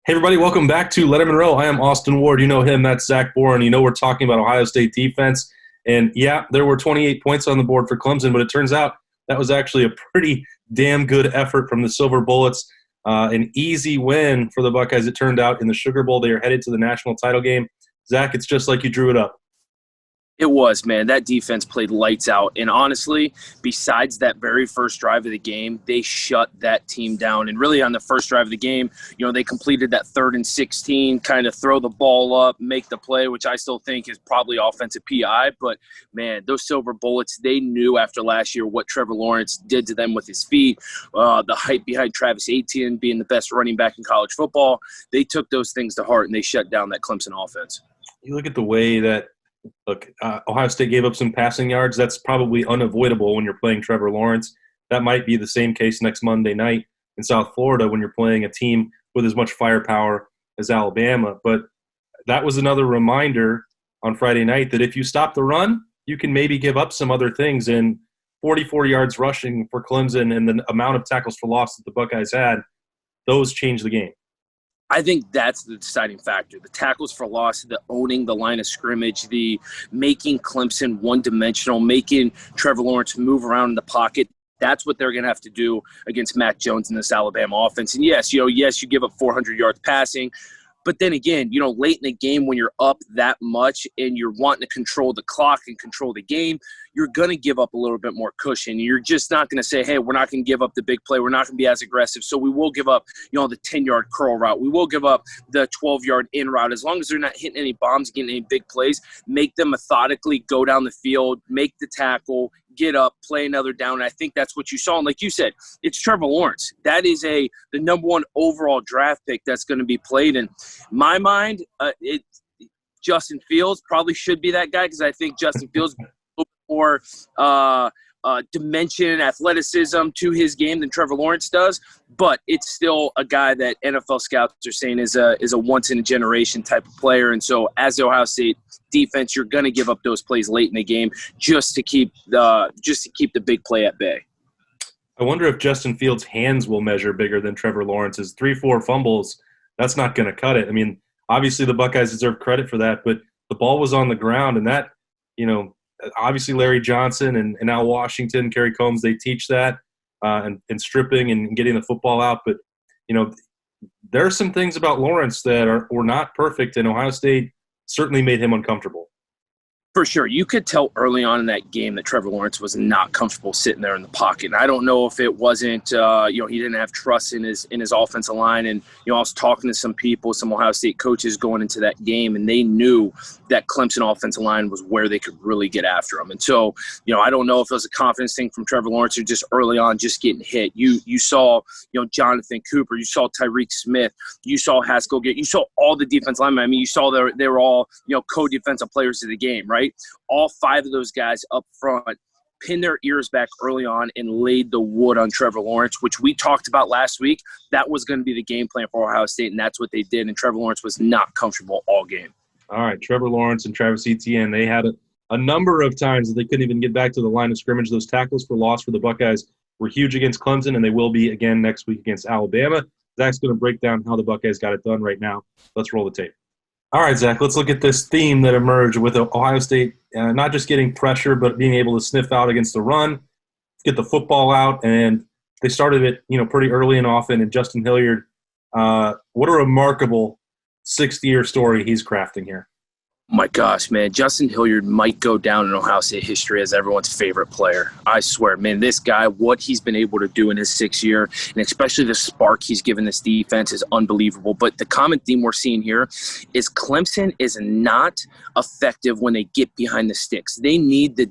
Hey, everybody, welcome back to Lettermen Row. I am Austin Ward. You know him. That's Zach Boren. You know we're talking about Ohio State defense. And, yeah, there were 28 points on the board for Clemson, but it turns out that was actually a pretty damn good effort from the Silver Bullets. An easy win for the Buckeyes, it turned out, in the Sugar Bowl. They are headed to the national title game. Zach, it's just like you drew it up. It was, man. That defense played lights out. And honestly, besides that very first drive of the game, they shut that team down. And really on the first drive of the game, they completed that 3rd and 16, kind of throw the ball up, make the play, which I still think is probably offensive PI. But, man, those Silver Bullets, they knew after last year what Trevor Lawrence did to them with his feet, the hype behind Travis Etienne being the best running back in college football. They took those things to heart, and they shut down that Clemson offense. You look at the way that Ohio State gave up some passing yards. That's probably unavoidable when you're playing Trevor Lawrence. That might be the same case next Monday night in South Florida when you're playing a team with as much firepower as Alabama. But that was another reminder on Friday night that if you stop the run, you can maybe give up some other things. And 44 yards rushing for Clemson and the amount of tackles for loss that the Buckeyes had, those changed the game. I think that's the deciding factor. The tackles for loss, the owning the line of scrimmage, the making Clemson one-dimensional, making Trevor Lawrence move around in the pocket. That's what they're going to have to do against Mac Jones in this Alabama offense. And yes, you give up 400 yards passing. But then again, late in the game when you're up that much and you're wanting to control the clock and control the game, you're going to give up a little bit more cushion. You're just not going to say, hey, we're not going to give up the big play. We're not going to be as aggressive. So we will give up, the 10-yard curl route. We will give up the 12-yard in route. As long as they're not hitting any bombs, getting any big plays, make them methodically go down the field, make the tackle, get up, play another down. And I think that's what you saw. And like you said, it's Trevor Lawrence. That is the number one overall draft pick that's going to be played. In my mind, Justin Fields probably should be that guy because I think Justin Fields more dimension, athleticism to his game than Trevor Lawrence does. But it's still a guy that NFL scouts are saying is a once-in-a-generation type of player. And so as the Ohio State defense, you're going to give up those plays late in the game just to keep the big play at bay. I wonder if Justin Fields' hands will measure bigger than Trevor Lawrence's. 3-4 fumbles, that's not going to cut it. I mean, obviously the Buckeyes deserve credit for that, but the ball was on the ground, and that, obviously Larry Johnson and Al Washington, Kerry Combs, they teach that and stripping and getting the football out. But, there are some things about Lawrence that were not perfect, and Ohio State certainly made him uncomfortable. For sure. You could tell early on in that game that Trevor Lawrence was not comfortable sitting there in the pocket. And I don't know if it wasn't, he didn't have trust in his offensive line. And, I was talking to some people, some Ohio State coaches going into that game, and they knew that Clemson offensive line was where they could really get after him. And so, I don't know if it was a confidence thing from Trevor Lawrence or just early on just getting hit. You saw, Jonathan Cooper, you saw Tyreek Smith, you saw Haskell you saw all the defense linemen. I mean, you saw they were all, co-defensive players of the game, right? All 5 of those guys up front pinned their ears back early on and laid the wood on Trevor Lawrence, which we talked about last week. That was going to be the game plan for Ohio State, and that's what they did, and Trevor Lawrence was not comfortable all game. All right, Trevor Lawrence and Travis Etienne, they had a number of times that they couldn't even get back to the line of scrimmage. Those tackles for loss for the Buckeyes were huge against Clemson, and they will be again next week against Alabama. Zach's going to break down how the Buckeyes got it done right now. Let's roll the tape. All right, Zach, let's look at this theme that emerged with Ohio State, not just getting pressure, but being able to sniff out against the run, get the football out, and they started it, pretty early and often. And Justin Hilliard, what a remarkable 6th-year story he's crafting here. My gosh, man, Justin Hilliard might go down in Ohio State history as everyone's favorite player. I swear, man, this guy, what he's been able to do in his 6th year, and especially the spark he's given this defense is unbelievable. But the common theme we're seeing here is Clemson is not effective when they get behind the sticks. They need the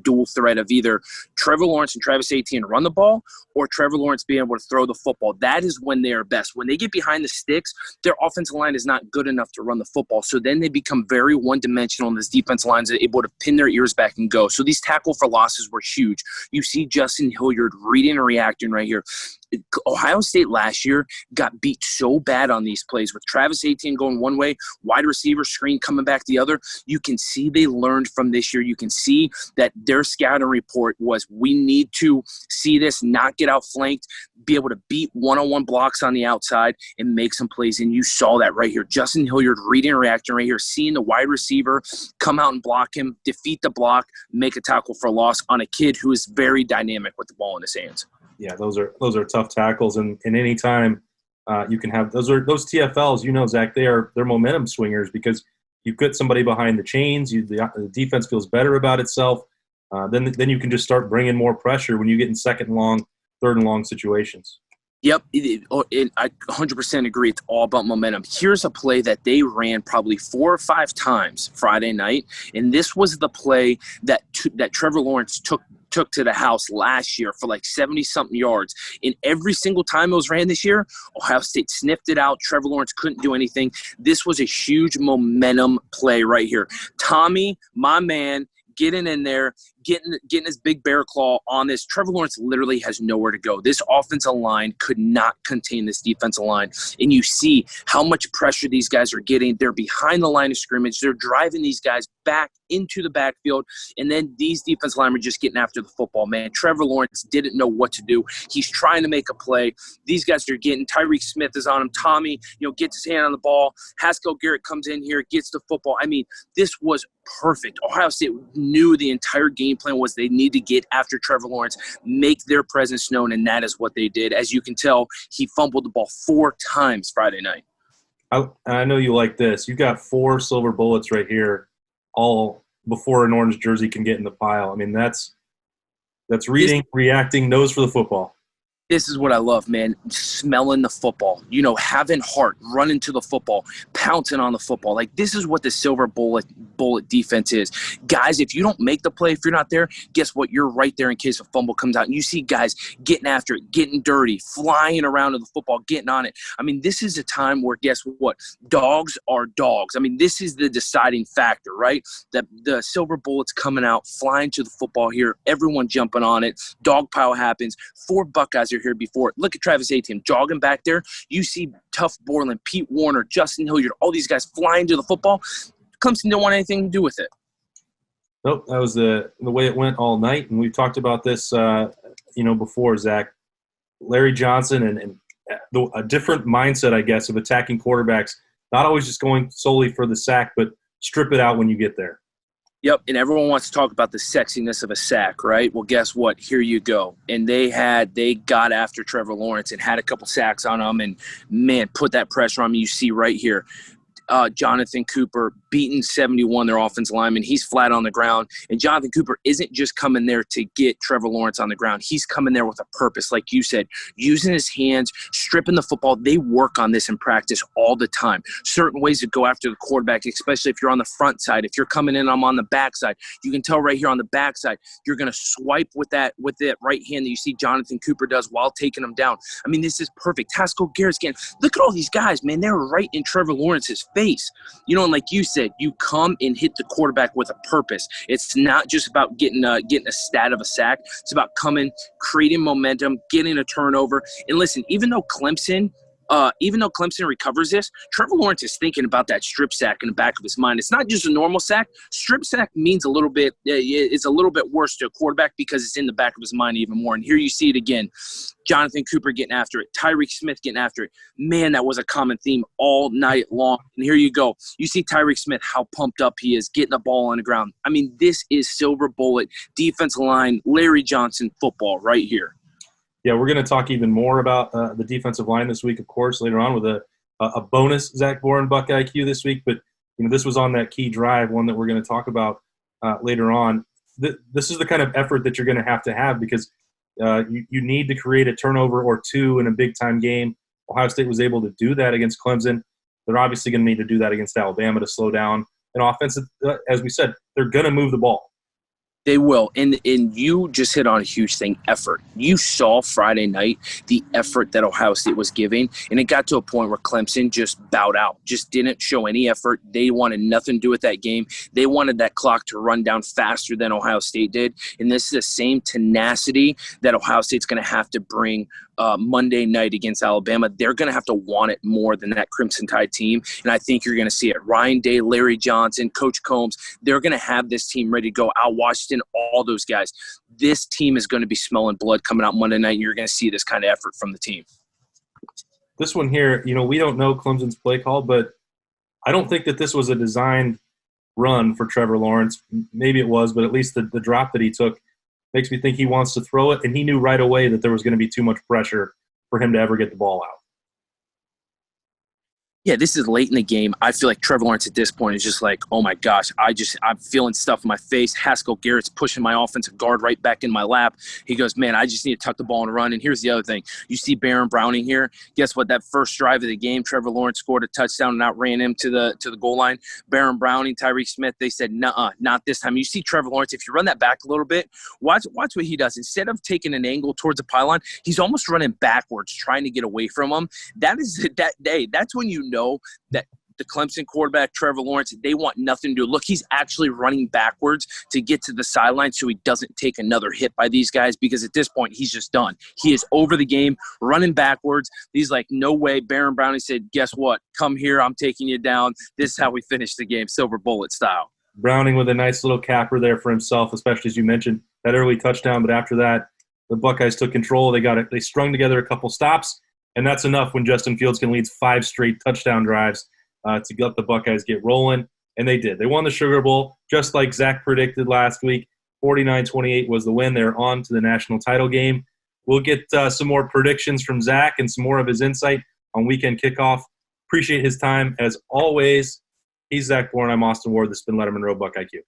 dual threat of either Trevor Lawrence and Travis Etienne run the ball or Trevor Lawrence being able to throw the football. That is when they are best. When they get behind the sticks, their offensive line is not good enough to run the football. So then they become very one-dimensional, and this defense line is able to pin their ears back and go. So these tackle for losses were huge. You see Justin Hilliard reading and reacting right here. Ohio State last year got beat so bad on these plays with Travis Etienne going one way, wide receiver screen coming back the other. You can see they learned from this year. You can see that their scouting report was, we need to see this, not get outflanked, be able to beat one-on-one blocks on the outside and make some plays. And you saw that right here. Justin Hilliard reading and reacting right here, seeing the wide receiver come out and block him, defeat the block, make a tackle for a loss on a kid who is very dynamic with the ball in his hands. Yeah, those are tough tackles, and any time you can have those TFLs. Zach, they're momentum swingers because you put somebody behind the chains. The defense feels better about itself. Then you can just start bringing more pressure when you get in second and long, third and long situations. Yep, I 100% agree. It's all about momentum. Here's a play that they ran probably 4 or 5 times Friday night, and this was the play that Trevor Lawrence took to the house last year for like 70-something yards. And every single time it was ran this year, Ohio State sniffed it out. Trevor Lawrence couldn't do anything. This was a huge momentum play right here. Tommy, my man, getting in there, getting his big bear claw on this. Trevor Lawrence literally has nowhere to go. This offensive line could not contain this defensive line. And you see how much pressure these guys are getting. They're behind the line of scrimmage. They're driving these guys back into the backfield. And then these defensive linemen are just getting after the football, man. Trevor Lawrence didn't know what to do. He's trying to make a play. These guys are getting, Tyreek Smith is on him. Tommy, gets his hand on the ball. Haskell Garrett comes in here, gets the football. I mean, this was perfect. Ohio State knew the entire game plan was they need to get after Trevor Lawrence, make their presence known, and that is what they did. As you can tell, he fumbled the ball 4 times Friday night. I know you like this. You got 4 silver bullets right here, all before an orange jersey can get in the pile. I mean, that's reading, reacting, nose for the football. This is what I love, man. Smelling the football, having heart, running to the football, pouncing on the football. Like, this is what the silver bullet defense is. Guys, if you don't make the play, if you're not there, guess what? You're right there in case a fumble comes out. And you see guys getting after it, getting dirty, flying around to the football, getting on it. I mean, this is a time where, guess what? Dogs are dogs. I mean, this is the deciding factor, right? That the silver bullets coming out, flying to the football here, everyone jumping on it. Dog pile happens. 4 Buckeyes are here before. Look at Travis Etienne jogging back there. You see Tough Borland, Pete Warner, Justin Hilliard, all these guys flying to the football. Clemson didn't want anything to do with it. Nope, that was the way it went all night, and we've talked about this, before, Zach. Larry Johnson and a different mindset, I guess, of attacking quarterbacks. Not always just going solely for the sack, but strip it out when you get there. Yep, and everyone wants to talk about the sexiness of a sack, right? Well, guess what? Here you go. And they got after Trevor Lawrence and had a couple sacks on him and, man, put that pressure on him. You see right here. Jonathan Cooper beating 71, their offensive lineman. He's flat on the ground. And Jonathan Cooper isn't just coming there to get Trevor Lawrence on the ground. He's coming there with a purpose, like you said, using his hands, stripping the football. They work on this in practice all the time. Certain ways to go after the quarterback, especially if you're on the front side. If you're coming in, I'm on the back side. You can tell right here on the back side, you're going to swipe with that right hand that you see Jonathan Cooper does while taking him down. I mean, this is perfect. Haskell Garrett's getting – look at all these guys, man. They're right in Trevor Lawrence's face. And like you said, you come and hit the quarterback with a purpose. It's not just about getting a stat of a sack. It's about coming, creating momentum, getting a turnover. And listen, even though Clemson recovers this, Trevor Lawrence is thinking about that strip sack in the back of his mind. It's not just a normal sack. Strip sack means it's a little bit worse to a quarterback because it's in the back of his mind even more. And here you see it again. Jonathan Cooper getting after it. Tyreek Smith getting after it. Man, that was a common theme all night long. And here you go. You see Tyreek Smith, how pumped up he is, getting the ball on the ground. I mean, this is silver bullet, defensive line, Larry Johnson football right here. Yeah, we're going to talk even more about the defensive line this week, of course, later on with a bonus Zach Boren BuckIQ this week. But this was on that key drive, one that we're going to talk about later on. This is the kind of effort that you're going to have because you need to create a turnover or 2 in a big-time game. Ohio State was able to do that against Clemson. They're obviously going to need to do that against Alabama to slow down an offense. As we said, they're going to move the ball. They will. And you just hit on a huge thing, effort. You saw Friday night the effort that Ohio State was giving, and it got to a point where Clemson just bowed out, just didn't show any effort. They wanted nothing to do with that game. They wanted that clock to run down faster than Ohio State did, and this is the same tenacity that Ohio State's going to have to bring Monday night against Alabama, they're going to have to want it more than that Crimson Tide team. And I think you're going to see it. Ryan Day, Larry Johnson, Coach Combs, they're going to have this team ready to go. Al Washington, all those guys. This team is going to be smelling blood coming out Monday night, and you're going to see this kind of effort from the team. This one here, we don't know Clemson's play call, but I don't think that this was a designed run for Trevor Lawrence. Maybe it was, but at least the drop that he took makes me think he wants to throw it, and he knew right away that there was going to be too much pressure for him to ever get the ball out. Yeah, this is late in the game. I feel like Trevor Lawrence at this point is just like, oh my gosh, I'm feeling stuff in my face. Haskell Garrett's pushing my offensive guard right back in my lap. He goes, man, I just need to tuck the ball and run. And here's the other thing. You see Baron Browning here. Guess what? That first drive of the game, Trevor Lawrence scored a touchdown and outran him to the goal line. Baron Browning, Tyreek Smith, they said, nuh-uh, not this time. You see Trevor Lawrence, if you run that back a little bit, watch what he does. Instead of taking an angle towards the pylon, he's almost running backwards, trying to get away from him. That's when you know that the Clemson quarterback, Trevor Lawrence, they want nothing to do. Look, he's actually running backwards to get to the sideline so he doesn't take another hit by these guys, because at this point, he's just done. He is over the game, running backwards. He's like, no way. Baron Browning said, guess what? Come here. I'm taking you down. This is how we finish the game, silver bullet style. Browning with a nice little capper there for himself, especially as you mentioned, that early touchdown. But after that, the Buckeyes took control. They strung together a couple stops. And that's enough when Justin Fields can lead 5 straight touchdown drives to let the Buckeyes get rolling. And they did. They won the Sugar Bowl, just like Zach predicted last week. 49-28 was the win. They're on to the national title game. We'll get some more predictions from Zach and some more of his insight on Weekend Kickoff. Appreciate his time, as always. He's Zach Boren. I'm Austin Ward. This has been Lettermen Row, BuckIQ.